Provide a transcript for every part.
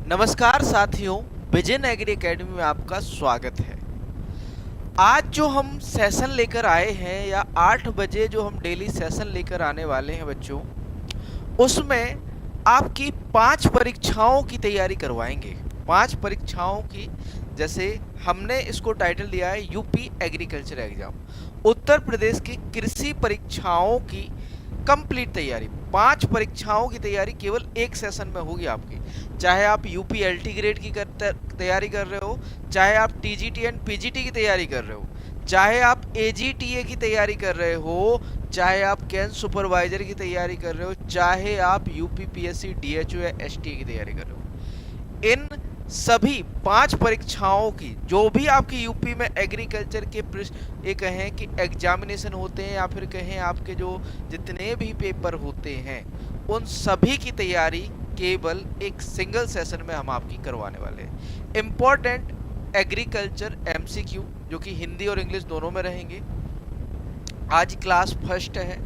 नमस्कार साथियों, vision agree academy में आपका स्वागत है। आज जो हम सेशन लेकर आए हैं या 8 बजे जो हम डेली सेशन लेकर आने वाले हैं बच्चों, उसमें आपकी 5 परीक्षाओं की तैयारी करवाएंगे। 5 परीक्षाओं की, जैसे हमने इसको टाइटल दिया है UP agriculture exam, Uttar Pradesh की कृषि परीक्षाओं की कंप्लीट तैयारी। 5 परीक्षाओं की तैयारी केवल एक सेशन में होगी आपकी। चाहे आप यूपी एलटी ग्रेड की तैयारी कर रहे हो, चाहे आप टीजीटी एंड पीजीटी की तैयारी कर रहे हो, चाहे आप एजीटीए की तैयारी कर रहे हो, चाहे आप कैन सुपरवाइजर की तैयारी कर रहे हो, चाहे आप यूपी पीएससी डीएचओ या एसटीए की तैयारी कर रहे हो, इन सभी 5 परीक्षाओं की जो भी आपकी यूपी में एग्रीकल्चर के ये कहें कि एग्जामिनेशन होते हैं या फिर कहें आपके जो जितने भी पेपर होते हैं, उन सभी की तैयारी केवल एक सिंगल सेशन में हम आपकी करवाने वाले हैं। इम्पोर्टेंट एग्रीकल्चर एमसीक्यू जो कि हिंदी और इंग्लिश दोनों में रहेंगे। आज क्लास फर्स्ट है।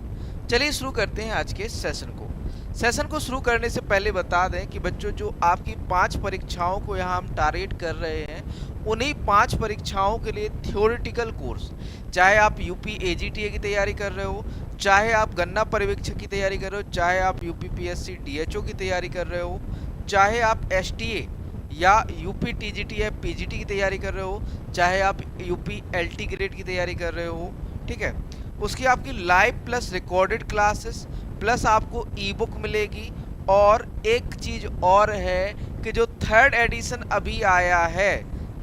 चलिए शुरू करते हैं आज के सेशन को। सेशन को शुरू करने से पहले बता दें कि बच्चों, जो आपकी 5 परीक्षाओं को यहाँ हम टारगेट कर रहे हैं, उन्हीं 5 परीक्षाओं के लिए थ्योरेटिकल कोर्स, चाहे आप यूपी एजीटीए की तैयारी कर रहे हो, चाहे आप गन्ना पर्यवेक्षक की तैयारी कर रहे हो, चाहे आप यूपी पीएससी डीएचओ की तैयारी कर रहे हो, चाहे आप एसटीए या यूपी टीजीटी या पीजीटी की तैयारी कर रहे हो, चाहे आप यूपी एलटी ग्रेड की तैयारी कर रहे हो, ठीक है, उसकी आपकी live plus recorded classes plus आपको ई बुक मिलेगी। और एक चीज और है कि जो थर्ड एडिशन अभी आया है,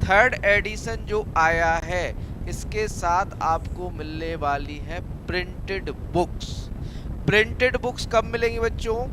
थर्ड एडिशन जो आया है, इसके साथ आपको मिलने वाली है प्रिंटेड बुक्स। प्रिंटेड बुक्स कब मिलेंगी बच्चों?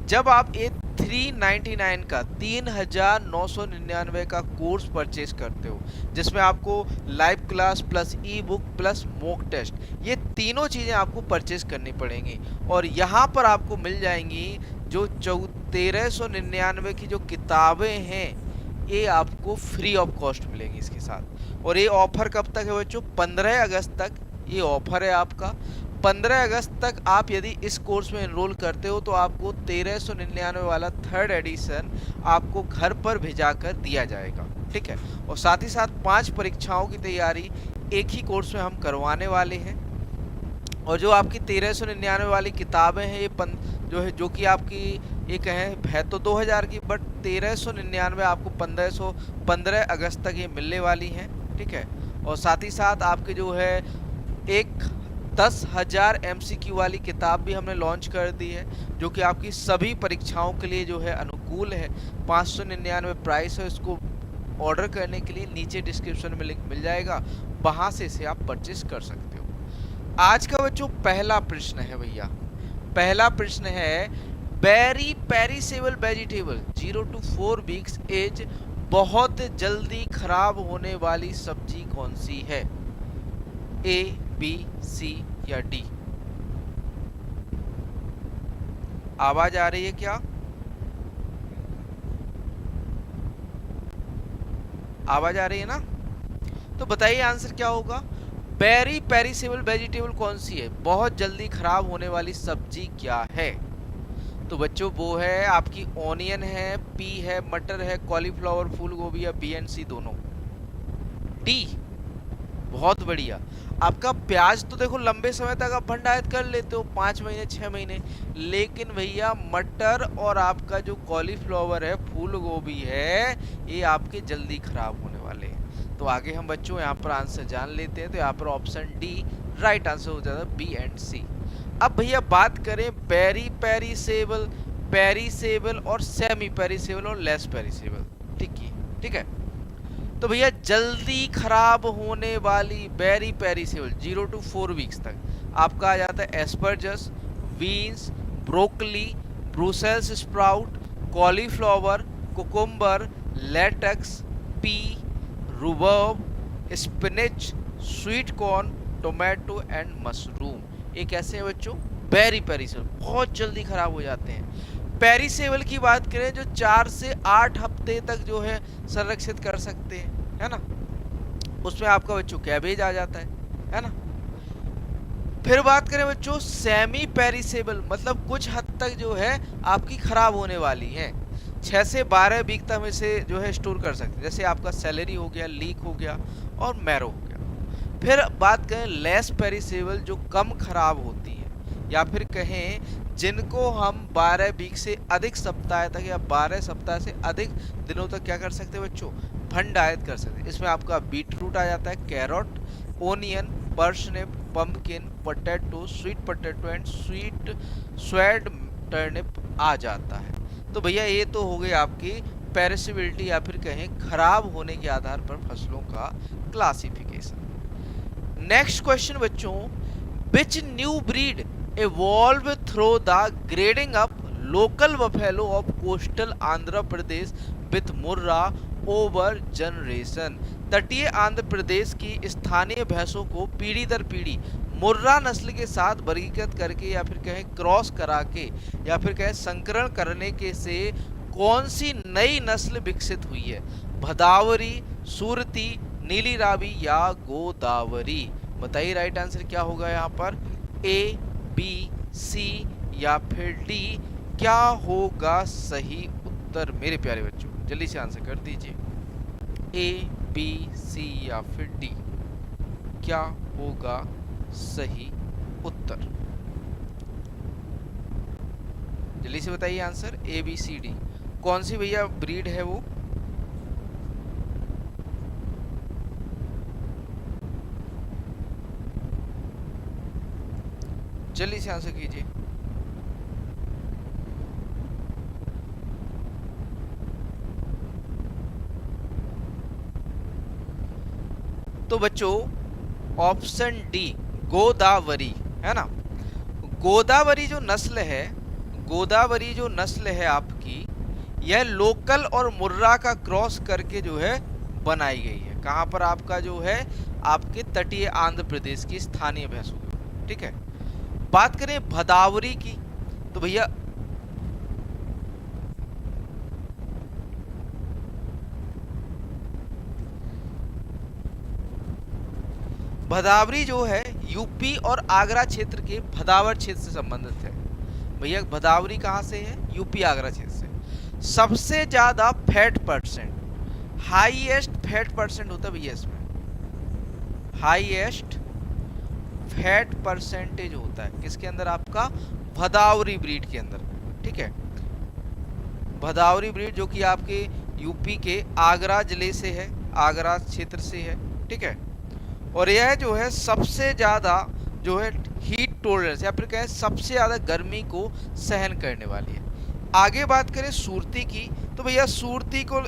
जब आप ये 399 का 3999 का कोर्स परचेज करते हो, जिसमें आपको live class plus e book plus mock test, ये तीनों चीज़ें आपको परचेज करनी पड़ेंगी। और यहाँ पर आपको मिल जाएंगी जो 1399 की जो किताबें हैं, ये आपको फ्री ऑफ कॉस्ट मिलेंगी इसके साथ। और ये ऑफर कब तक है बच्चों? 15 अगस्त तक ये ऑफर है आपका। 15 अगस्त तक आप यदि इस कोर्स में एनरोल करते हो तो आपको 1399 वाला थर्ड एडिशन आपको घर पर भिजा कर दिया जाएगा, ठीक है। और साथ ही साथ 5 परीक्षाओं की तैयारी एक ही कोर्स में हम करवाने वाले हैं। और जो आपकी 1399 वाली किताबें हैं, ये जो कि आपकी ये कहें है तो 2000 की, बट 1399 आपको 15 अगस्त तक ये मिलने वाली हैं, ठीक है। और साथ ही साथ आपके जो है एक 10,000 MCQ वाली किताब भी हमने लॉन्च कर दी है, जो कि आपकी सभी परीक्षाओं के लिए जो है अनुकूल है। 599 प्राइस है। इसको ऑर्डर करने के लिए नीचे डिस्क्रिप्शन में लिंक मिल जाएगा, वहां से इसे आप परचेस कर सकते हो। आज का बच्चों पहला प्रश्न है भैया, पहला प्रश्न है, very perishable vegetable 0 to 4 weeks age, बहुत जल्दी खराब होने वाली सब्जी कौन सी है? ए, बी, सी या डी? आवाज आ रही है क्या? आवाज आ रही है ना? तो बताइए आंसर क्या होगा। बेरी पेरिसेबल वेजिटेबल कौन सी है? बहुत जल्दी खराब होने वाली सब्जी क्या है? तो बच्चों वो है आपकी ऑनियन है, पी है, मटर है, कॉलीफ्लावर, फूल गोभी या बी एंड सी दोनों? डी। बहुत बढ़िया। आपका प्याज तो देखो लंबे समय तक आप भंडारित कर लेते हो, 5 महीने 6 महीने, लेकिन भैया मटर और आपका जो कॉलीफ्लावर है, फूल गोभी है, ये आपके जल्दी खराब होने वाले हैं। तो आगे हम बच्चों यहाँ पर आंसर जान लेते हैं। तो यहाँ पर ऑप्शन डी राइट आंसर हो जाता है, बी एंड सी। अब भैया बात करें बेरी पेरिसेबल, पेरिसेबल और सेमी पेरिसेबल और लेस पेरिसेबल, ठीक है। तो भैया जल्दी खराब होने वाली बेरी पेरिसेबल 0 to 4 वीक्स तक आपका आ जाता है asparagus, beans, broccoli, brussels sprout, cauliflower, cucumber, lettuce, pea, rhubarb, spinach, sweet corn, tomato and mushroom. ये कैसे हैं बच्चों? बेरी पेरिसेबल, बहुत जल्दी खराब हो जाते हैं। पेरिसेबल की बात करें जो 4 से 8 हफ्ते तक जो है संरक्षित कर सकते हैं, है ना, उसमें आपका बच्चों कैबेज आ जाता है ना। फिर बात करें बच्चों सेमी पेरिसेबल, मतलब कुछ हद तक जो है आपकी खराब होने वाली है। 6 से 12 वीक तक हम इसे जो है स्टोर कर सकते हैं, जैसे आपका सैलरी हो गया, लीक हो गया और मैरो हो गया। फिर बात करें लेस पेरिसेबल, जो कम खराब होती है, या फिर कहें जिनको हम 12 वीक से अधिक सप्ताह तक या 12 सप्ताह से अधिक दिनों तक क्या कर सकते हैं बच्चों, भंडारित कर सकते हैं। इसमें आपका बीट रूट आ जाता है, carrot, onion, parsnip, pumpkin, potato, sweet potato and swede turnip आ जाता है। तो भैया ये तो हो गई आपकी पेरिसेबिलिटी या फिर कहें खराब होने के आधार पर फसलों का क्लासिफिकेशन। नेक्स्ट क्वेश्चन बच्चों, which new breed evolve through the grading up local buffalo of coastal Andhra Pradesh with Murra over generation। तटीय आंध्र प्रदेश की स्थानीय भैंसों को पीढ़ी दर पीढ़ी मुर्रा नस्ल के साथ वर्गीकृत करके या फिर कहें क्रॉस करा के या फिर कहें संकरण करने के से कौन सी नई नस्ल विकसित हुई है? भदावरी, सूरती, नीली रावी या गोदावरी? बताइए राइट आंसर क्या होगा यहाँ पर, ए, बी, सी या फिर डी? क्या होगा सही उत्तर मेरे प्यारे बच्चों? जल्दी से आंसर कर दीजिए, ए, बी, सी या फिर डी? क्या होगा सही उत्तर? जल्दी से बताइए आंसर, ए, बी, सी, डी। कौन सी भैया ब्रीड है वो? जल्दी से आंसर कीजिए। तो बच्चों ऑप्शन डी गोदावरी है ना। गोदावरी जो नस्ल है, गोदावरी जो नस्ल है आपकी, यह लोकल और मुर्रा का क्रॉस करके जो है बनाई गई है। कहां पर? आपका जो है आपके तटीय आंध्र प्रदेश की स्थानीय भैंसों की, ठीक है। बात करें भदावरी की, तो भैया भदावरी जो है यूपी और आगरा क्षेत्र के भदावर क्षेत्र से संबंधित है। भैया भदावरी कहां से है? यूपी आगरा क्षेत्र से। सबसे ज्यादा fat percent, highest fat percent होता है भैया इसमें, हाईएस्ट फैट परसेंटेज होता है किसके अंदर? आपका भदावरी ब्रीड के अंदर, ठीक है। भदावरी ब्रीड जो कि आपके यूपी के आगरा जिले से है, आगरा क्षेत्र से है, ठीक है। और यह जो है सबसे ज्यादा जो है हीट टॉलरेंस या फिर कहें सबसे ज्यादा गर्मी को सहन करने वाली है। आगे बात करें सूरती की, तो भैया सूरती को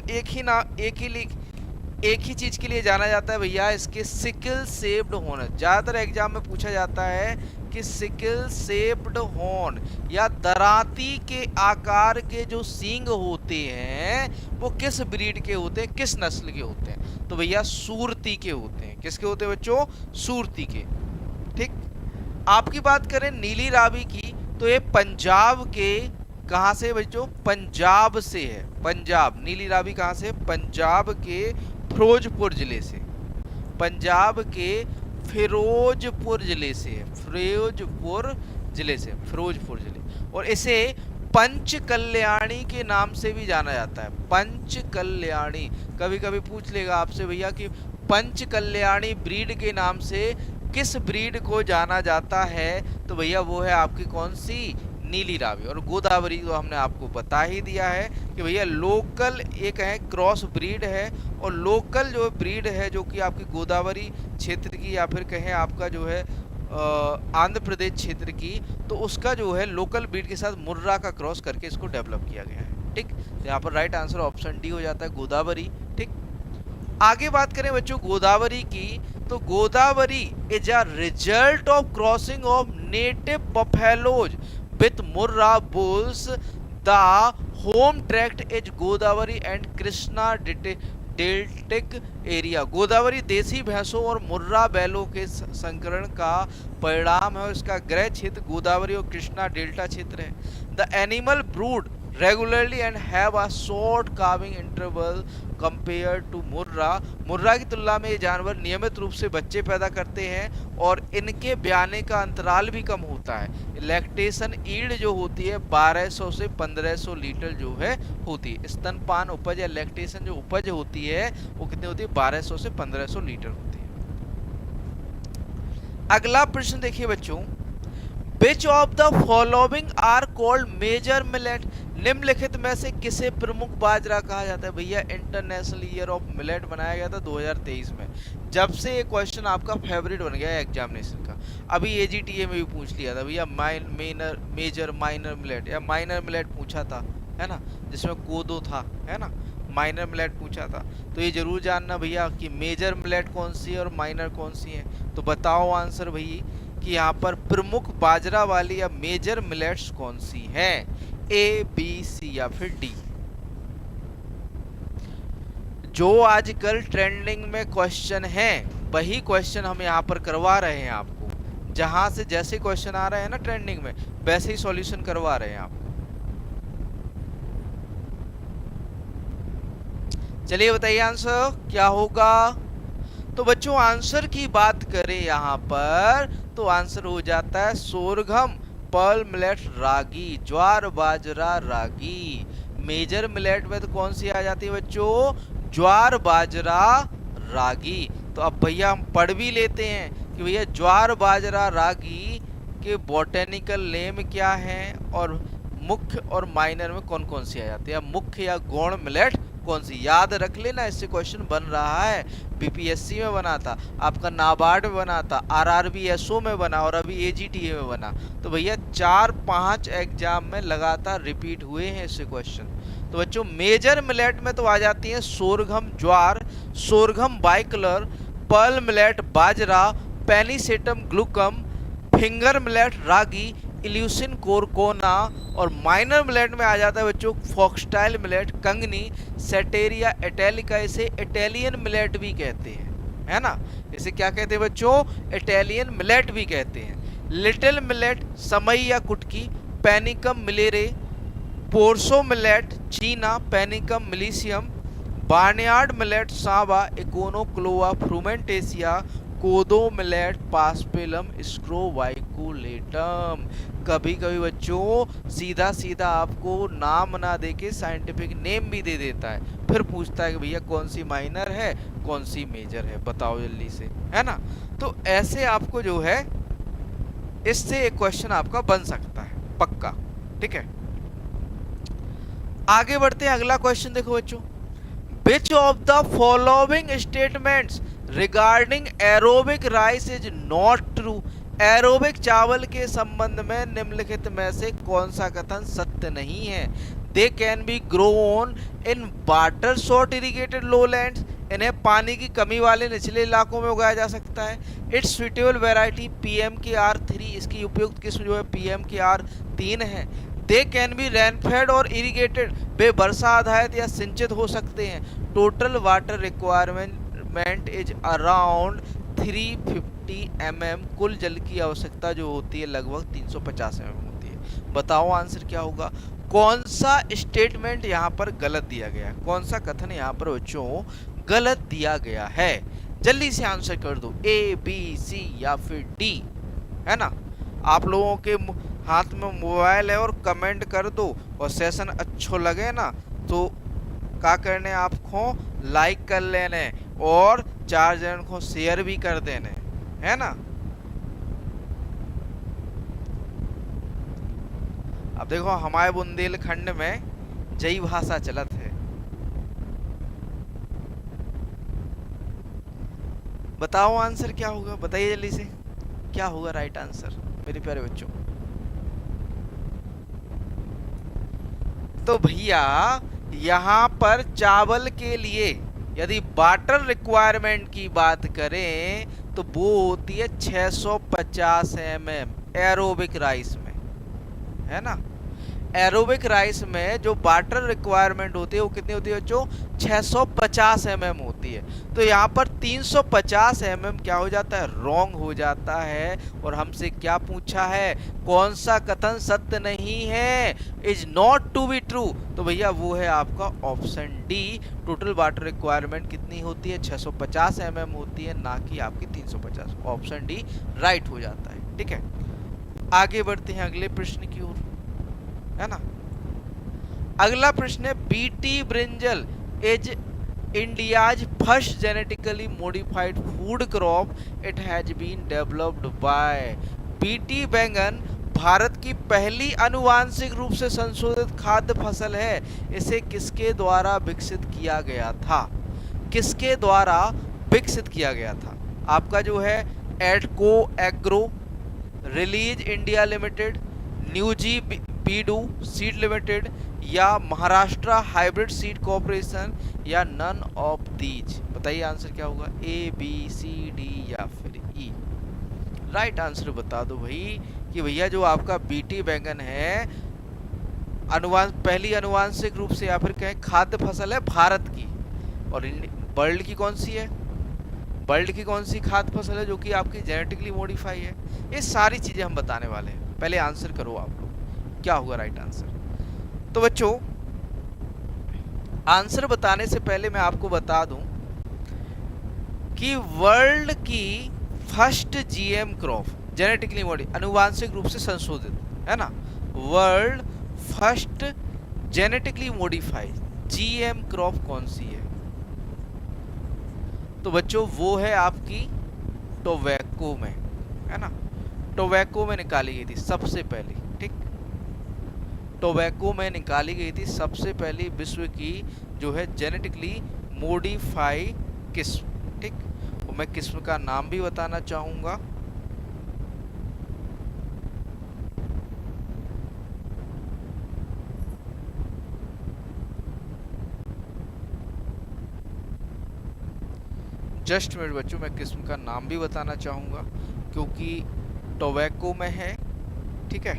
एक ही चीज के लिए जाना जाता है भैया, इसके सिकल शेप्ड हॉर्न। ज्यादातर एग्जाम में पूछा जाता है कि सिकल शेप्ड हॉर्न या दराती के आकार के जो सींग होते हैं वो किस ब्रीड के होते हैं, किस नस्ल के होते हैं? तो भैया सूरती के होते हैं। किसके होते हैं बच्चों? सूरती के, ठीक। आपकी बात करें नीली रावी की, तो ये पंजाब के, कहां से बच्चों? पंजाब से है। पंजाब, नीली रावी कहां से? पंजाब के फिरोजपुर जिले से, पंजाब के फिरोजपुर जिले से, फिरोजपुर जिले से, फिरोजपुर जिले। और इसे पंच कल्याणी के नाम से भी जाना जाता है, पंच कल्याणी। कभी कभी पूछ लेगा आपसे भैया कि पंच कल्याणी ब्रीड के नाम से किस ब्रीड को जाना जाता है? तो भैया वो है आपकी कौन सी? नीली रावी। और गोदावरी तो हमने आपको बता ही दिया है कि भैया लोकल एक है क्रॉस ब्रीड है, और लोकल जो ब्रीड है जो कि आपकी गोदावरी क्षेत्र की या फिर कहें आपका जो है आंध्र प्रदेश क्षेत्र की, तो उसका जो है लोकल ब्रीड के साथ मुर्रा का क्रॉस करके इसको डेवलप किया गया है, ठीक। तो यहाँ पर राइट आंसर ऑप्शन डी हो जाता है, गोदावरी, ठीक। आगे बात करें बच्चों गोदावरी की, तो Godavari is a result of crossing of native buffaloes with Murra bulls. The home tract is Godavari and Krishna deltaic area. Godavari देसी भैंसों और मुर्रा बैलों के संकरण का परिणाम है और इसका गृह क्षेत्र गोदावरी और कृष्णा डेल्टा क्षेत्र है। The animal breed regularly and have a short calving interval compare to Murrah. Murrah की तुलना में ये जानवर नियमित रूप से बच्चे पैदा करते हैं और इनके ब्याने का अंतराल भी कम होता है। लैक्टेशन ईल्ड जो होती है 1200 से 1500 लीटर जो है होती है। स्तनपान उपज या लैक्टेशन जो उपज होती है वो कितनी होती है? 1200 से 1500 लीटर होती है। अगला प्रश्न देखिए बच्चों, Which of the following are called major millet? निम्नलिखित में से किसे प्रमुख बाजरा कहा जाता है? भैया इंटरनेशनल ईयर ऑफ मिलेट बनाया गया था 2023 में, जब से ये क्वेश्चन आपका फेवरेट बन गया है एग्जामिनेशन का। अभी एजीटीए में भी पूछ लिया था भैया मेजर माइनर मिलेट या माइनर मिलेट पूछा था, है ना, जिसमें कोदो था, है ना, माइनर मिलेट पूछा था। तो ये जरूर जानना भैया कि मेजर मिलेट कौन सी है और माइनर कौन सी है। तो बताओ आंसर भैया कि यहाँ पर प्रमुख बाजरा वाली या मेजर मिलेट्स कौन सी हैं? ए, बी, सी या फिर डी। जो आजकल ट्रेंडिंग में क्वेश्चन है वही क्वेश्चन हम यहाँ पर करवा रहे हैं आपको। जहां से जैसे क्वेश्चन आ रहे हैं ना ट्रेंडिंग में, वैसे ही सॉल्यूशन करवा रहे हैं आपको। चलिए बताइए आंसर क्या होगा। तो बच्चों आंसर की बात करें यहाँ पर तो आंसर हो जाता है सोरघम, पर्ल मिलेट, रागी, ज्वार बाजरा रागी। मेजर मिलेट में तो कौन सी आ जाती है बच्चों? ज्वार बाजरा रागी। तो अब भैया हम पढ़ भी लेते हैं कि भैया ज्वार बाजरा रागी के बॉटेनिकल नेम क्या हैं और मुख्य और माइनर में कौन कौन सी आ जाती है। मुख्य या गौण मिलेट कौन सी, याद रख लेना, इससे क्वेश्चन बन रहा है। बीपीएससी में बना था, आपका नाबार्ड में बना था, आरआरबीएसओ में बना और अभी एजीटीए में बना। तो भैया 4-5 एग्जाम में लगातार रिपीट हुए हैं इससे क्वेश्चन। तो बच्चों मेजर मिलेट में तो आ जाती है सोरघम ज्वार, सोरघम बाइकलर, पर्ल मिलेट बाजरा, पेनिसेटम ग्लूकम, फिंगर मिलेट रागी, इल्यूसिन कोरकोना। और माइनर मिलेट में आ जाता है बच्चों फॉक्सटाइल मिलेट, कंगनी, सेटेरिया इटैलिका। इसे इटालियन मिलेट भी कहते हैं, है ना। इसे क्या कहते हैं बच्चों? इटालियन मिलेट भी कहते हैं। लिटिल मिलेट समई या कुटकी, पैनिकम मिलेरे, पोर्सो मिलेट चीना, पैनिकम मिलीसियम, बार्नयार्ड मिलेट सावा, इकोनोक्लोआ फ्रूमेंटेसिया, कोदो मिलेट पास्पेलम स्क्रोवाइकुलेटम। कभी कभी बच्चों सीधा सीधा आपको नाम ना देके साइंटिफिक नेम भी दे देता है, फिर पूछता है कि भैया कौन सी माइनर है कौन सी मेजर है, बताओ जल्दी से, है ना। तो ऐसे आपको जो है इससे एक क्वेश्चन आपका बन सकता है पक्का, ठीक है। आगे बढ़ते हैं, अगला क्वेश्चन देखो बच्चों, which of the following statements regarding aerobic rice is not true. Aerobic चावल के संबंध में निम्नलिखित में से कौन सा कथन सत्य नहीं है? They can be grown in water short irrigated lowlands, इन्हें पानी की कमी वाले निचले इलाकों में उगाया जा सकता है। इट्स सुइटेबल वैरायटी PMKR3, इसकी उपयुक्त किस्म जो है PMKR3 है। दे कैन बी रेनफेड और इरिगेटेड, वे वर्षा आधारित या सिंचित हो सकते हैं। Total water requirement is around 350 mm, कुल जल की आवश्यकता जो होती है लगभग 350 mm होती है। बताओ आंसर क्या होगा? कौन सा स्टेटमेंट यहाँ पर गलत दिया गया है, कौन सा कथन यहाँ पर बच्चों गलत दिया गया है? जल्दी से आंसर कर दो, A, B, C या फिर D, है ना। आप लोगों के हाथ में मोबाइल है और कमेंट कर दो, और सेशन अच्छो लगे ना तो क्या करने, आपको लाइक कर लेने और 4 जन को शेयर भी कर देने, है ना। अब देखो हमारे बुंदेलखंड में जई भाषा चलत है। बताओ आंसर क्या होगा, बताइए जल्दी से, क्या होगा राइट आंसर मेरे प्यारे बच्चों? तो भैया यहाँ पर चावल के लिए यदि वाटर रिक्वायरमेंट की बात करें तो वो होती है 650 mm एरोबिक राइस में, है ना। एरोबिक राइस में जो वाटर रिक्वायरमेंट होती है वो कितनी होती है बच्चों? 650 mm होती है। तो यहाँ पर 350 mm क्या हो जाता है? रॉन्ग हो जाता है। और हमसे क्या पूछा है? कौन सा कथन सत्य नहीं है? Is not to be true. तो भैया वो है आपका option D. Total water requirement कितनी होती है? 650 mm होती है, ना कि आपकी 350। ऑप्शन डी राइट हो जाता है। ठीक है, आगे बढ़ते हैं अगले प्रश्न की ओर, है ना। अगला प्रश्न है, BT brinjal is India's first genetically modified food crop, it has been developed by. BT बैंगन भारत की पहली आनुवांशिक रूप से संशोधित खाद्य फसल है। इसे किसके द्वारा विकसित किया गया था? किसके द्वारा विकसित किया गया था? आपका जो है एडको agro, release India limited, न्यूजी पीडू seed limited, या महाराष्ट्र हाइब्रिड सीड कॉर्पोरेशन, या नन ऑफ दीज। बताइए आंसर क्या होगा? ए बी सी डी या फिर ई? राइट आंसर बता दो भाई कि भैया जो आपका बीटी बैंगन है पहली अनुवांशिक रूप से या फिर कहें खाद्य फसल है भारत की। और वर्ल्ड की कौन सी है? वर्ल्ड की कौन सी खाद्य फसल है जो कि आपकी जेनेटिकली मॉडिफाई है? ये सारी चीजें हम बताने वाले हैं। पहले आंसर करो आप लोग, क्या होगा राइट आंसर? तो बच्चों आंसर बताने से पहले मैं आपको बता दूं कि वर्ल्ड की first GM crop, genetically modified, अनुवांशिक रूप से संशोधित, है ना, world first genetically modified GM crop कौन सी है? तो बच्चों वो है आपकी टोबैको में, है ना। टोबैको में निकाली गई थी सबसे पहली। ठीक, टोबैको में निकाली गई थी सबसे पहली विश्व की जो है जेनेटिकली मॉडिफाई किस्म। ठीक, और मैं किस्म का नाम भी बताना चाहूंगा। जस्ट मिनट बच्चों, मैं किस्म का नाम भी बताना चाहूंगा क्योंकि टोबैको में है। ठीक है,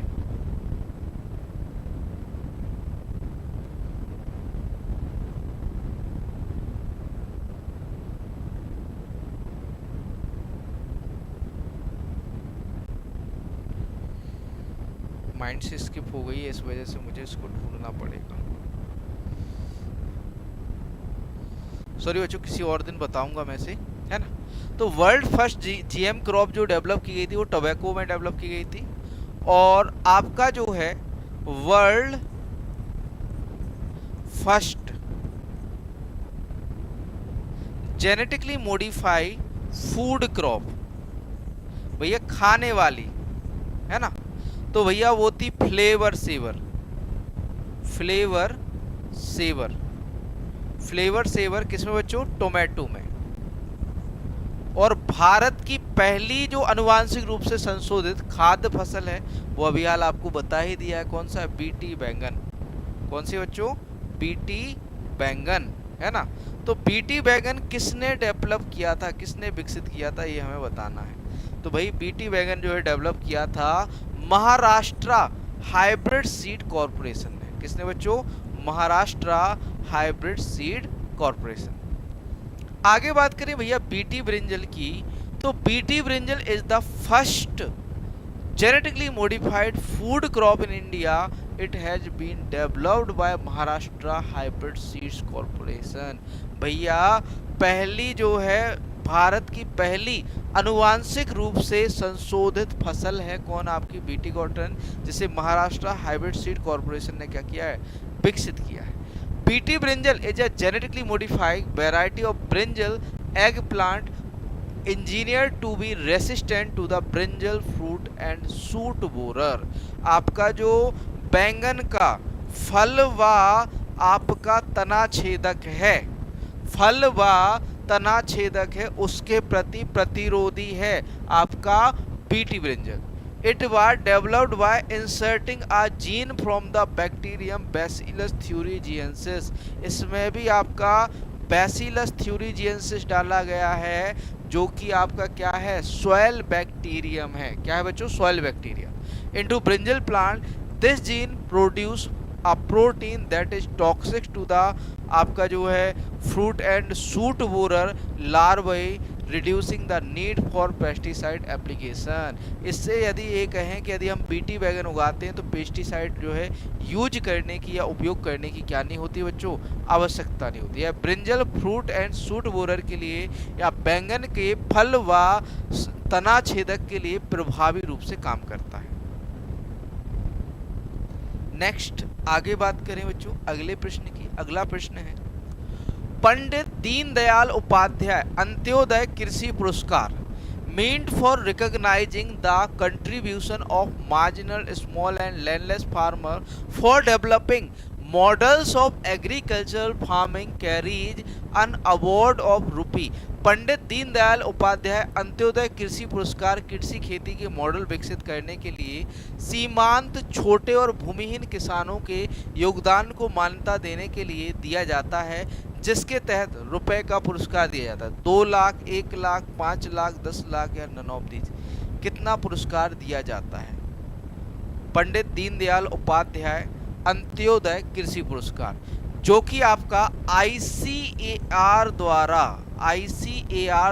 माइंड से स्किप हो गई है, इस वजह से मुझे इसको ढूंढना पड़ेगा। सॉरी बच्चों, किसी और दिन बताऊंगा मैं से, है ना। तो वर्ल्ड फर्स्ट जीएम क्रॉप जो डेवलप की गई थी वो टोबैको में डेवलप की गई थी। और आपका जो है world first genetically modified food crop, भैया खाने वाली, है ना, तो भैया वो थी Flavr Savr. Flavr Savr, Flavr Savr किसमें बच्चों? टोमेटो में। और भारत की पहली जो अनुवांशिक रूप से संशोधित खाद्य फसल है वो अभी हाल आपको बता ही दिया है, कौन सा है? बीटी बैंगन। कौन सी बच्चों? बीटी बैंगन, है ना। तो बीटी बैंगन किसने डेवलप किया था, किसने विकसित किया था, ये हमें बताना है। तो भाई बीटी बैंगन जो है डेवलप किया था महाराष्ट्र हाइब्रिड सीड कॉर्पोरेशन ने। किसने बच्चों? Maharashtra hybrid seed corporation. आगे बात करें भैया बीटी ब्रिंजल की, तो BT brinjal is the first genetically modified food crop in India, it has been developed by Maharashtra hybrid seeds corporation. भैया पहली जो है भारत की पहली अनुवांशिक रूप से संशोधित फसल है कौन? आपकी बीटी कॉटन, जिसे महाराष्ट्र हाइब्रिड सीड कॉर्पोरेशन ने क्या किया है? विकसित किया है। BT brinjal is a genetically modified variety of brinjal egg plant engineered to be resistant to the brinjal fruit and shoot borer। आपका जो बैंगन का फल व आपका तना छेदक है, फल व तना छेदक है, उसके प्रति प्रतिरोधी है आपका BT brinjal. It was developed by inserting a gene from the bacterium Bacillus thuringiensis। इसमें भी आपका Bacillus thuringiensis डाला गया है जो कि आपका क्या है? सॉइल बैक्टीरियम है। क्या है बच्चों? Soil bacteria. Into brinjal plant this gene produce a protein that is toxic to the आपका जो है fruit and shoot borer larvae, reducing the need for pesticide application. इससे यदि ये कहें कि यदि हम बीटी बैगन उगाते हैं तो पेस्टिसाइड जो है यूज करने की या उपयोग करने की क्या नहीं होती बच्चों, आवश्यकता नहीं होती है। Brinjal fruit and shoot borer के लिए या बैंगन के फल व तना छेदक के लिए प्रभावी रूप से काम करता है। नेक्स्ट आगे बात करें बच्चों अगले प्रश्न की। अगला प्रश्न है पंडित दीनदयाल उपाध्याय अंत्योदय कृषि पुरस्कार meant for recognizing the contribution of marginal small and landless farmer for developing models of agricultural farming carries an award of rupee। Pandit Deendayal Upadhyay Antyodaya कृषि पुरस्कार कृषि खेती के मॉडल विकसित करने के लिए सीमांत छोटे और भूमिहीन किसानों के योगदान को मान्यता देने के लिए दिया जाता है, जिसके तहत रुपए का पुरस्कार दिया जाता है। 2 लाख, 1 लाख, 5 लाख, 10 लाख या नन ऑफ दीज। कितना पुरस्कार दिया जाता है? पंडित दीनदयाल उपाध्याय अंत्योदय कृषि पुरस्कार, जो कि आपका आईसीएआर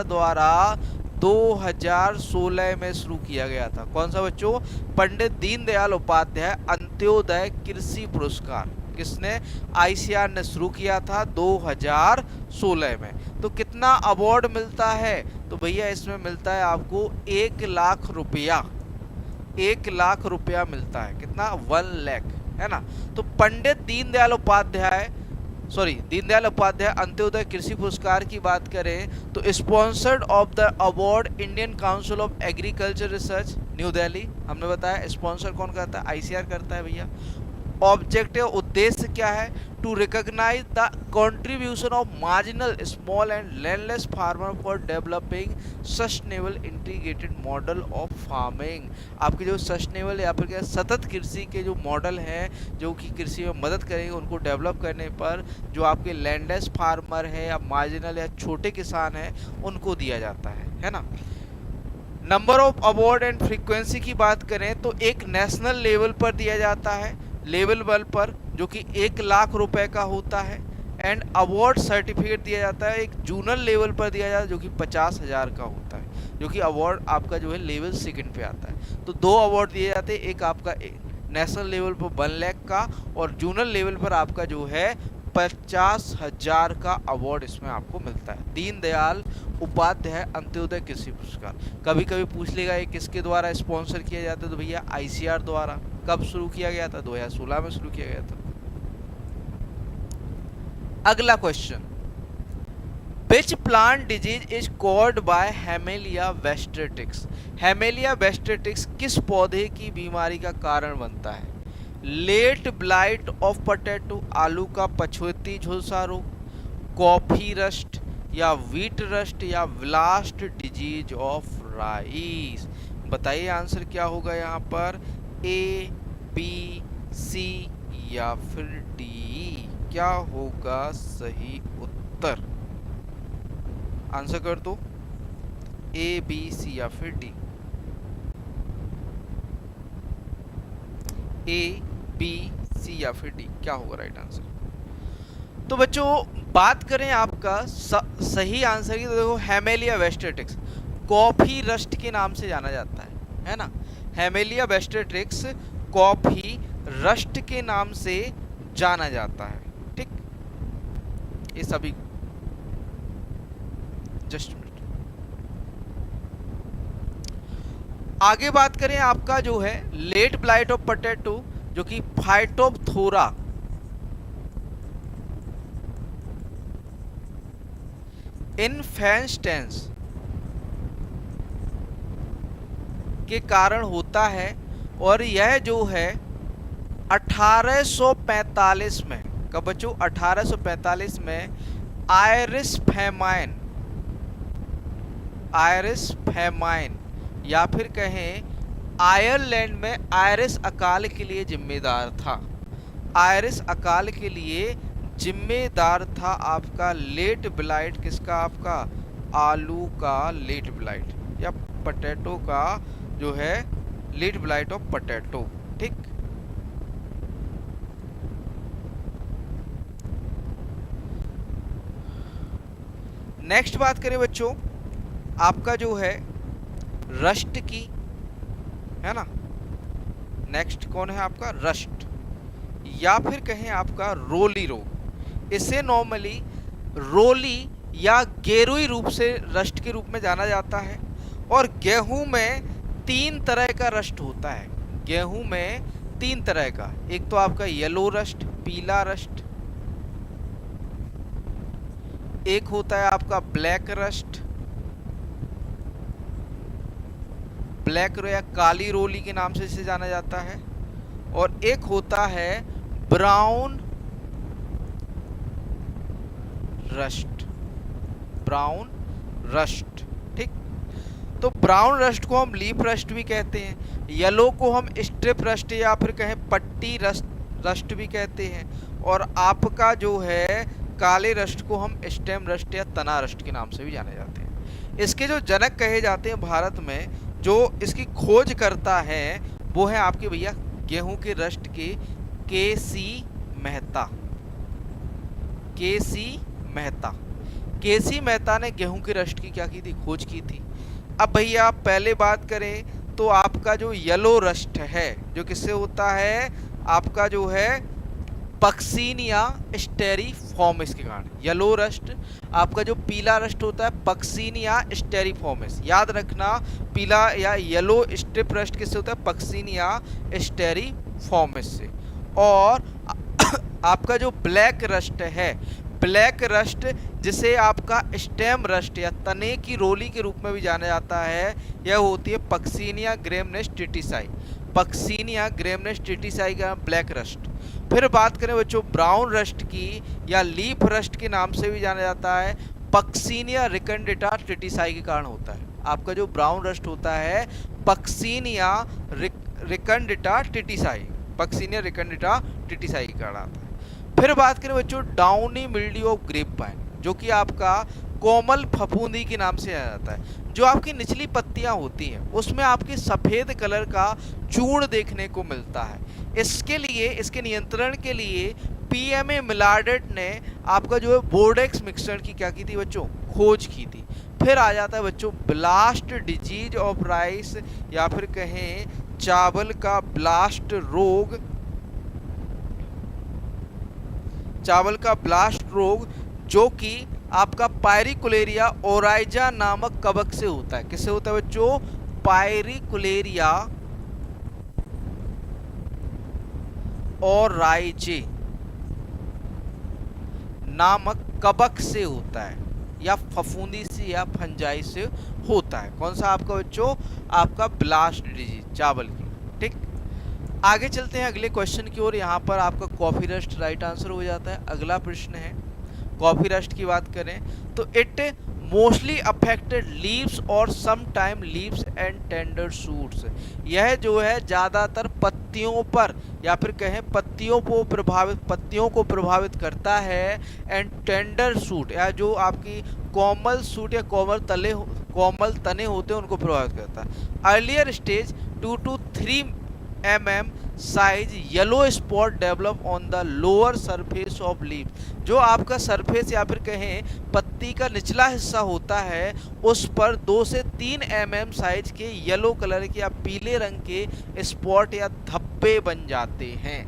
द्वारा 2016 में शुरू किया गया था। कौन सा बच्चों? पंडित दीनदयाल उपाध्याय अंत्योदय कृषि पुरस्कार किसने? आईसीआर ने शुरू किया था 2016 में। तो कितना अवार्ड मिलता है? तो भैया इसमें मिलता है आपको 1 लाख रुपया। 1 लाख रुपया मिलता है। कितना? 1 लाख, है ना। तो पंडित दीनदयाल उपाध्याय अंत्योदय कृषि पुरस्कार की बात करें तो sponsored of the award Indian council of agriculture research new Delhi. हमने बताया स्पॉन्सर कौन करता है? आईसीआर करता है भैया। ऑब्जेक्टिव उद्देश्य क्या है? To recognise the contribution of marginal small and landless farmer for developing sustainable integrated model of farming. आपके जो सस्टेनेबल या फिर क्या सतत कृषि के जो मॉडल हैं जो कि कृषि में मदद करेंगे, उनको डेवलप करने पर जो आपके लैंडलेस फार्मर है या मार्जिनल या छोटे किसान हैं उनको दिया जाता है ना। Number of award and frequency की बात करें तो एक नेशनल लेवल पर दिया जाता है, लेवल 1 पर, जो कि 1 लाख रुपए का होता है। एंड अवार्ड सर्टिफिकेट दिया जाता है एक जूनल लेवल पर दिया जाता है जो कि 50,000 का होता है, जो कि अवार्ड आपका जो है लेवल 2 पे आता है। तो 2 अवार्ड दिए जाते हैं, एक आपका नेशनल लेवल पर 1 लाख का और जूनल लेवल पर आपका जो है 50,000 का अवार्ड इसमें आपको मिलता है। दीनदयाल उपाध्याय अंत्योदय कृषि पुरस्कार। कभी कभी पूछ लेगा ये किसके द्वारा स्पॉन्सर किया जाता है? तो भैया आईसीआर द्वारा। कब शुरू किया गया था? 2016 में शुरू किया गया था। अगला question, which plant disease is caused by Hemileia vastatrix. Hemileia vastatrix किस पौधे की बीमारी का कारण बनता है? लेट ब्लाइट ऑफ पोटैटो, आलू का पछेती झुलसा रोग, कॉफी रस्ट या व्हीट रस्ट या ब्लास्ट डिजीज ऑफ राइस। बताइए आंसर क्या होगा यहाँ पर? ए, बी, सी या फिर डी? क्या होगा सही उत्तर? आंसर कर दो। ए, बी, सी या फिर डी? ए, बी, सी या फिर डी? क्या होगा राइट आंसर? तो बच्चों बात करें आपका सही आंसर की तो देखो हेमेलिया वेस्टेरिटिक्स कॉफी रस्ट के नाम से जाना जाता है ना। हेमेलिया वेस्टेरिटिक्स कॉफी रस्ट के नाम से जाना जाता है। ठीक, ये सभी जस्ट मिनट। आगे बात करें आपका जो है लेट ब्लाइट ऑफ पोटैटो, जो कि फाइटोप्थोरा इन्फेस्टेंस के कारण होता है और यह जो है 1845 में, कब बच्चों? 1845 में आयरिश फैमाइन या फिर कहें आयरलैंड में आयरिश अकाल के लिए जिम्मेदार था। आयरिश अकाल के लिए जिम्मेदार था आपका लेट ब्लाइट। किसका? आपका आलू का लेट ब्लाइट या पोटैटो का जो है लेट ब्लाइट ऑफ पोटैटो। ठीक, नेक्स्ट बात करें बच्चों आपका जो है रस्ट की, है ना, नेक्स्ट कौन है आपका रस्ट, या फिर कहें आपका रोली रोग। इसे नॉर्मली रोली या गेरुई रूप से रस्ट के रूप में जाना जाता है। और गेहूं में 3 तरह का रस्ट होता है। गेहूं में 3 तरह का, एक तो आपका येलो रस्ट, पीला रस्ट, एक होता है आपका ब्लैक रस्ट, ब्लैक या काली रोली के नाम से इसे जाना जाता है, और एक होता है ब्राउन रस्ट, ब्राउन रस्ट। ठीक, तो ब्राउन रस्ट को हम लीफ रस्ट भी कहते हैं, येलो को हम स्ट्रिप रस्ट या फिर कहें पट्टी रस्ट भी कहते हैं, और आपका जो है काले रस्ट को हम स्टेम रस्ट या तना रस्ट के नाम से भी जाने जाते हैं। इसके जो जनक कहे जाते हैं भारत में, जो इसकी खोज करता है वो है आपके भैया गेहूं के रस्ट के KC. Mehta. KC. Mehta, KC. Mehta ने गेहूं के रस्ट की क्या की थी, खोज की थी। अब भैया पहले बात करें तो आपका जो येलो रस्ट है जो किससे होता है, आपका जो है पक्सीनिया स्टेरिफॉर्मिस के कारण। येलो रस्ट, आपका जो पीला रस्ट होता है पक्सीनिया स्टेरिफॉर्मिस, याद रखना, पीला या येलो स्ट्रिप रस्ट किससे होता है, पक्सीनिया स्टेरिफॉर्मिस से। और आपका जो ब्लैक रस्ट है, ब्लैक रस्ट जिसे आपका स्टेम रस्ट या तने की रोली के रूप में भी जाना जाता है, यह होती है पक्सीनिया ग्रेमनेस टिटिसाई, पक्सीनिया ग्रेमनेस टिटिसाई का ब्लैक रस्ट। फिर बात करें बच्चों ब्राउन रस्ट की या लीफ रस्ट के नाम से भी जाना जाता है, पक्सीनिया रिकंडिटा टिटिसाई के कारण होता है। आपका जो ब्राउन रस्ट होता है पक्सीनिया रिकंडिटा टिटिसाई, पक्सीनिया रिकंडिटा टिटिसाई के कारण आता है। फिर बात करें बच्चों downy mildew of grape vine, जो कि आपका कोमल फफूंदी के नाम से जाना जाता है। जो आपकी निचली पत्तियां होती हैं उसमें आपकी सफ़ेद कलर का चूर्ण देखने को मिलता है। इसके लिए, इसके नियंत्रण के लिए पीएमए मिलार्डेट ने आपका जो है बोर्डेक्स मिक्सचर की क्या की थी बच्चों, खोज की थी। फिर आ जाता है बच्चों ब्लास्ट डिजीज ऑफ राइस, या फिर कहें चावल का ब्लास्ट रोग, चावल का ब्लास्ट रोग, जो कि आपका पायरिकुलेरिया ओराइजा नामक कवक से होता है। किससे होता है बच्चों, पायरिकुलेरिया ओराइजे नामक कवक से होता है, या फफूंदी से या फंजाई से होता है। कौन सा आपका बच्चों, आपका ब्लास्ट डिजीज चावल की। ठीक, आगे चलते हैं अगले क्वेश्चन की ओर। यहाँ पर आपका कॉफी रस्ट राइट आंसर हो जाता है। अगला प्रश्न है कॉफी रस्ट की बात करें तो इट मोस्टली अफेक्टेड लीव्स और some time leaves and tender shoots. यह जो है ज़्यादातर पत्तियों पर या फिर कहें पत्तियों को प्रभावित करता है, एंड टेंडर शूट या जो आपकी कोमल शूट या कोमल तने होते हैं उनको प्रभावित करता है। Earlier stage 2 to 3 mm size yellow spot develop on the lower surface of leaf. जो आपका सरफेस या फिर कहें पत्ती का निचला हिस्सा होता है उस पर 2 से 3 mm साइज के येलो कलर के या पीले रंग के स्पॉट या धब्बे बन जाते हैं।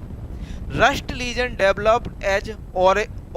Rust lesion developed as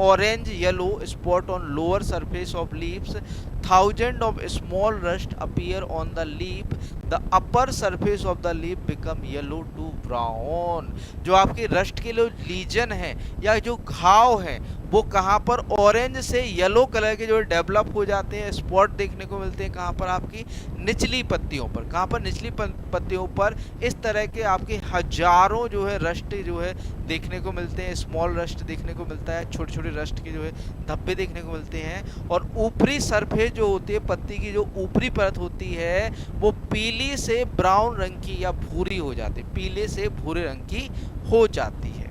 orange yellow spot on lower surface of leaves. Thousands of small rust appear on the leaf. The upper surface of the leaf become yellow to brown. जो आपके rust के लिए legion है या जो घाव है वो कहाँ पर ऑरेंज से येलो कलर के जो डेवलप हो जाते हैं, स्पॉट देखने को मिलते हैं कहाँ पर, आपकी निचली पत्तियों पर। कहाँ पर, निचली पत्तियों पर इस तरह के आपके हजारों जो है रस्ट जो है देखने को मिलते हैं। स्मॉल रस्ट देखने को मिलता है, छोटे छोटे रस्ट के जो है धब्बे देखने को मिलते हैं। और ऊपरी सरफेस जो होती है, पत्ती की जो ऊपरी परत होती है वो पीली से ब्राउन रंग की या भूरी हो जाती है, पीले से भूरे रंग की हो जाती है।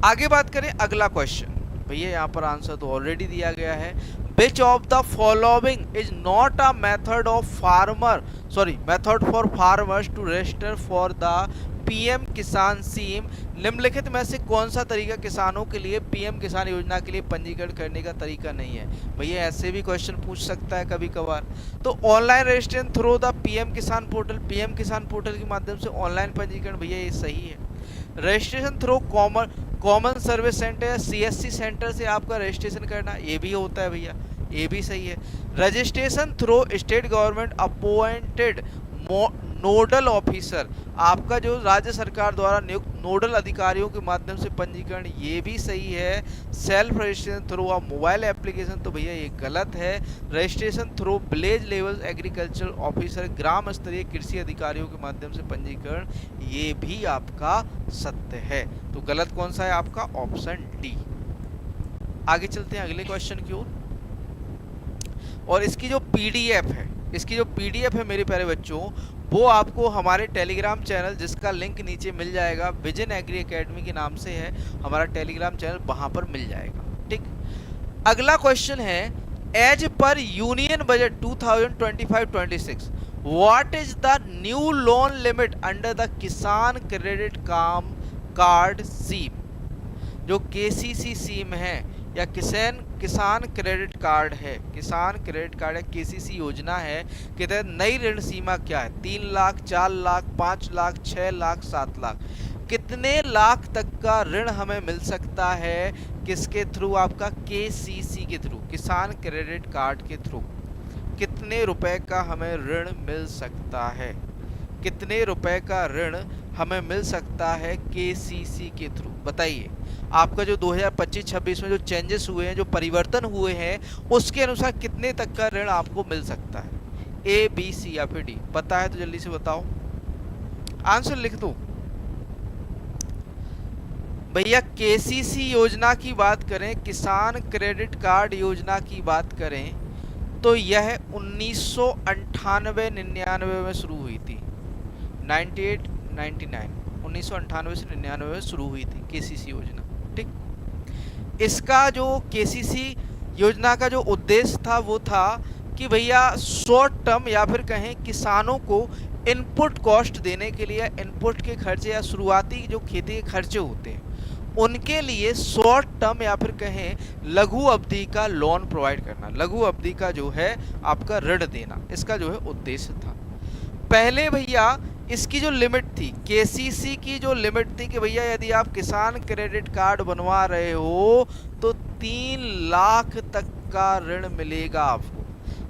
आगे बात करें अगला क्वेश्चन, भैया यहाँ पर आंसर तो ऑलरेडी दिया गया है। which of the following is not a method for farmers to register for the PM किसान स्कीम? निम्नलिखित में से कौन सा तरीका किसानों के लिए पीएम किसान योजना के लिए पंजीकरण करने का तरीका नहीं है? भैया ऐसे भी क्वेश्चन पूछ सकता है कभी कभार। तो online registration through the PM किसान पोर्टल के माध्यम से ऑनलाइन पंजीकरण, भैया ये सही है। Registration through common service centre या सीएससी सेंटर से आपका रजिस्ट्रेशन करना, ये भी होता है भैया, ये भी सही है। Registration through state government appointed nodal officer, आपका जो राज्य सरकार द्वारा नियुक्त नोडल अधिकारियों के माध्यम से पंजीकरण, ये भी सही है। Self registration through a mobile application, तो भैया ये गलत है। Registration through village level agriculture officer, ग्राम स्तरीय कृषि अधिकारियों के माध्यम से पंजीकरण, ये भी आपका सत्य है। तो गलत कौन सा है आपका? Option D. आगे चलते हैं अगले क्वेश्चन की ओर। और इसकी जो पीडीएफ है मेरे प्यारे बच्चों, वो आपको हमारे टेलीग्राम चैनल, जिसका लिंक नीचे मिल जाएगा, विजन एग्री एकेडमी के नाम से है हमारा टेलीग्राम चैनल, वहां पर मिल जाएगा। ठीक, अगला क्वेश्चन है, as per union budget 2025-26 what is the new loan limit under the Kisan credit card scheme? जो केसीसी स्कीम है या किसान क्रेडिट कार्ड है, केसीसी योजना है, के तहत नई ऋण सीमा क्या है? 3 लाख, 4 लाख, 5 लाख, 6 लाख, 7 लाख। कितने लाख तक का ऋण हमें मिल सकता है? किसके थ्रू? आपका केसीसी के थ्रू, किसान क्रेडिट कार्ड के थ्रू। कितने रुपए का हमें ऋण मिल सकता है? कितने रुपए का ऋण हमें मिल सकता है केसीसी के थ्रू? बताइए। आपका जो 2025-26 में जो चेंजेस हुए हैं, जो परिवर्तन हुए हैं, उसके अनुसार कितने तक का ऋण आपको मिल सकता है? ए, बी, सी या फिर डी? पता है तो जल्दी से बताओ, आंसर लिख दो भैया। केसीसी योजना की बात करें, किसान क्रेडिट कार्ड योजना की बात करें, तो यह 1998-99 में शुरू हुई थी। 1998 से 99 में शुरू हुई थी केसीसी योजना। ठीक, इसका जो केसीसी योजना का जो उद्देश्य था वो था कि भैया शॉर्ट टर्म या फिर कहें किसानों को इनपुट कॉस्ट देने के लिए, इनपुट के खर्चे या शुरुआती जो खेती के खर्चे होते हैं उनके लिए शॉर्ट टर्म या फिर कहें लघु अवधि का लोन प्रोवाइड करना, लघु अवधि का जो है आपका ऋण देना, इसका जो है उद्देश्य था। पहले भैया इसकी जो लिमिट थी, केसीसी की जो लिमिट थी कि भैया यदि आप किसान क्रेडिट कार्ड बनवा रहे हो तो 3 लाख तक का ऋण मिलेगा आपको,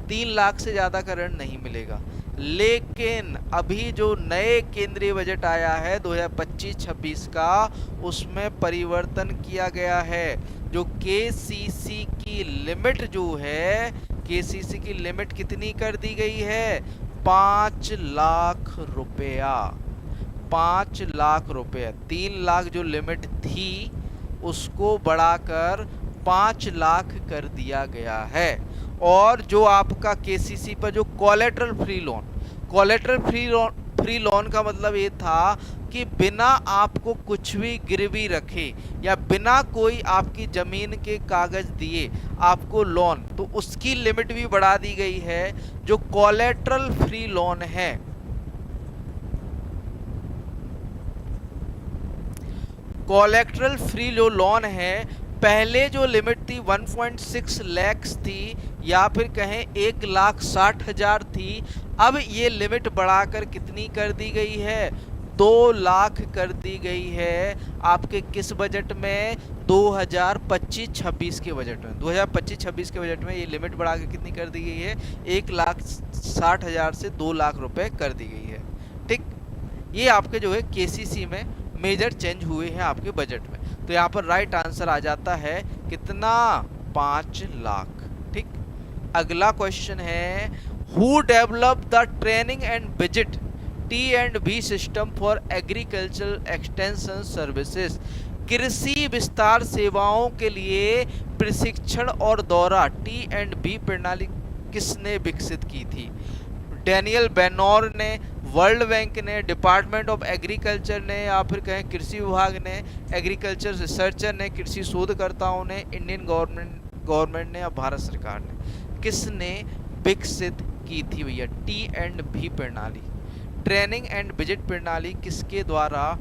3 लाख से ज़्यादा का ऋण नहीं मिलेगा। लेकिन अभी जो नए केंद्रीय बजट आया है 2025-26 का, उसमें परिवर्तन किया गया है। जो केसीसी की लिमिट जो है, केसीसी की लिमिट कितनी कर दी गई है? 5 लाख रुपया, 5 लाख रुपया। 3 लाख जो लिमिट थी उसको बढ़ाकर 5 लाख कर दिया गया है। और जो आपका केसीसी पर जो कोलेटरल फ्री लोन का मतलब ये था कि बिना आपको कुछ भी गिरवी रखे या बिना कोई आपकी जमीन के कागज दिए आपको लोन, तो उसकी लिमिट भी बढ़ा दी गई है। जो कोलेटरल फ्री लोन है, कोलेटरल फ्री जो लोन है, पहले जो लिमिट थी 1.6 लाख थी या फिर कहें 1,60,000 थी। अब ये लिमिट बढ़ाकर कितनी कर दी गई है? 2 लाख कर दी गई है। आपके किस बजट में? 2025-26 के बजट में। 2025-26 के बजट में ये लिमिट बढ़ा के कितनी कर दी गई है? 1,60,000 से 2 लाख रुपए कर दी गई है। ठीक, ये आपके जो है केसीसी में मेजर चेंज हुए हैं आपके बजट में। तो यहाँ पर राइट आंसर आ जाता है कितना? 5 लाख। ठीक, अगला क्वेश्चन है, who develop the training and visit T&B system for agricultural extension services? कृषि विस्तार सेवाओं के लिए प्रशिक्षण और दौरा T&B प्रणाली किसने विकसित की थी? डैनियल बेनोर ने, वर्ल्ड बैंक ने, डिपार्टमेंट ऑफ एग्रीकल्चर ने, या फिर कहें कृषि विभाग ने, एग्रीकल्चर रिसर्चर ने, कृषि शोधकर्ताओं ने, इंडियन गवर्नमेंट गवर्नमेंट ने या भारत सरकार ने किसने विकसित की थी भैया? T&V प्रणाली, ट्रेनिंग एंड विजिट प्रणाली किसके द्वारा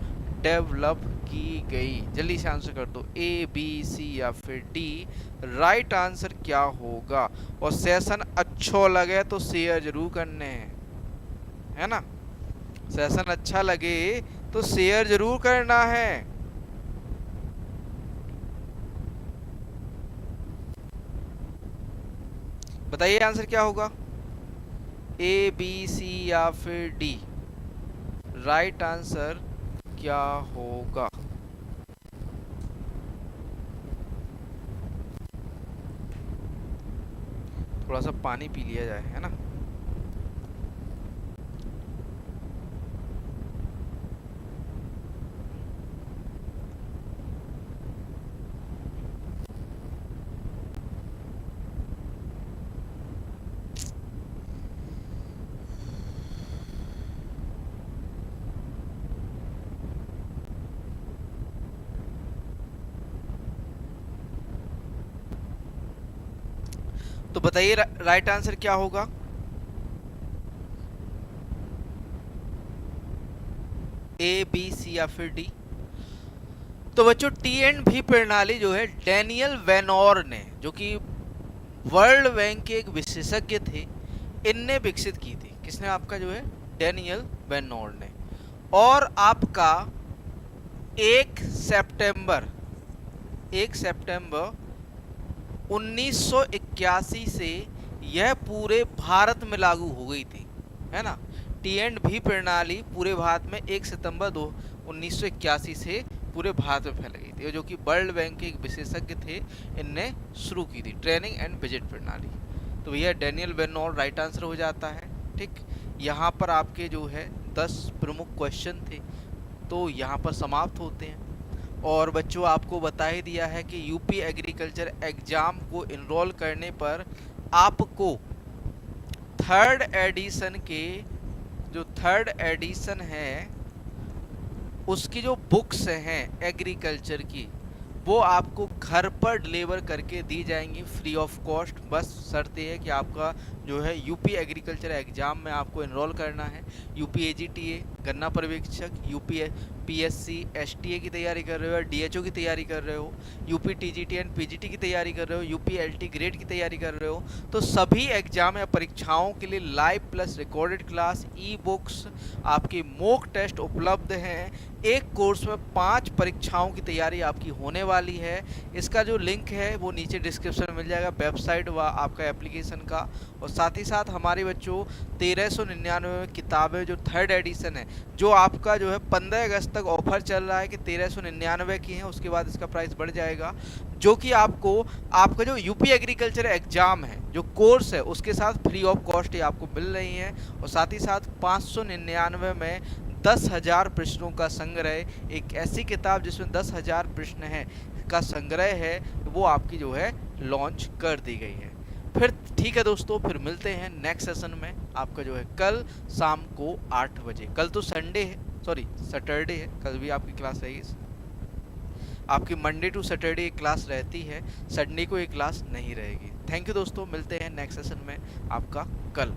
डेवलप की गई? जल्दी से आंसर कर दो, ए बी सी या फिर डी। राइट आंसर क्या होगा? और सेशन अच्छो लगे तो शेयर जरूर करने हैं, है ना? सेशन अच्छा लगे तो शेयर जरूर करना है। बताइए आंसर क्या होगा, ए बी सी या फिर डी? राइट आंसर क्या होगा? थोड़ा सा पानी पी लिया जाए, है ना? तो बताइए राइट आंसर क्या होगा? ए बी सी या फिर डी? तो बच्चों T&V प्रणाली जो है डैनियल वेनोर ने, जो कि वर्ल्ड बैंक के एक विशेषज्ञ थे, इनने विकसित की थी। किसने? आपका जो है डैनियल वेनोर ने। और आपका 1 सितंबर 1981 से यह पूरे भारत में लागू हो गई थी, है ना? T&V प्रणाली पूरे भारत में 1 सितंबर 1981 से पूरे भारत में फैल गई थी, जो कि वर्ल्ड बैंक के एक विशेषज्ञ थे, इनने शुरू की थी ट्रेनिंग एंड विजिट प्रणाली। तो भैया डैनियल वेनोर राइट आंसर हो जाता है। ठीक, यहाँ पर आपके जो है 10 प्रमुख क्वेश्चन थे, तो यहाँ पर समाप्त होते हैं। और बच्चों आपको बता ही दिया है कि यूपी एग्रीकल्चर एग्जाम को इनरोल करने पर आपको थर्ड एडिशन है उसकी जो बुक्स हैं एग्रीकल्चर की, वो आपको घर पर डिलीवर करके दी जाएंगी फ्री ऑफ कॉस्ट। बस शर्त ये है कि आपका जो है यूपी एग्रीकल्चर एग्जाम में आपको इनरोल करना है। यूपी एजीटीए गन्ना पर्यवेक्षक, यूपी पीएससी एसटीए की तैयारी कर रहे हो, डीएचओ की तैयारी कर रहे हो, यूपी टीजीटी एंड पीजीटी की तैयारी कर रहे हो, यूपी एलटी ग्रेड की तैयारी कर रहे हो, तो सभी एग्जाम या परीक्षाओं के लिए live plus recorded class, e books, आपके मॉक टेस्ट उपलब्ध हैं। एक कोर्स में 5 परीक्षाओं की तैयारी आपकी होने वाली है। इसका जो लिंक है वो नीचे डिस्क्रिप्शन में मिल जाएगा, वेबसाइट व आपका एप्लीकेशन का। और साथ ही साथ हमारे बच्चों 1399 में किताबें जो थर्ड एडिशन है, जो आपका जो है 15 अगस्त तक ऑफर चल रहा है कि 1399 की है, उसके बाद इसका प्राइस बढ़ जाएगा, जो कि आपका जो यूपी एग्रीकल्चर एग्जाम है जो कोर्स है उसके साथ फ्री ऑफ कॉस्ट ही आपको मिल रही है। और साथ ही साथ 599 में 10,000 प्रश्नों का संग्रह, एक ऐसी किताब जिसमें 10,000 प्रश्न है का संग्रह है, वो आपकी जो है लॉन्च कर दी गई है। फिर ठीक है दोस्तों, फिर मिलते हैं नेक्स्ट सेशन में आपका जो है कल शाम को 8 बजे। कल तो संडे है, सॉरी सैटरडे है, कल भी आपकी क्लास रहेगी। आपकी मंडे टू सैटरडे क्लास रहती है, संडे को ये क्लास नहीं रहेगी। थैंक यू दोस्तों, मिलते हैं नेक्स्ट सेशन में आपका कल।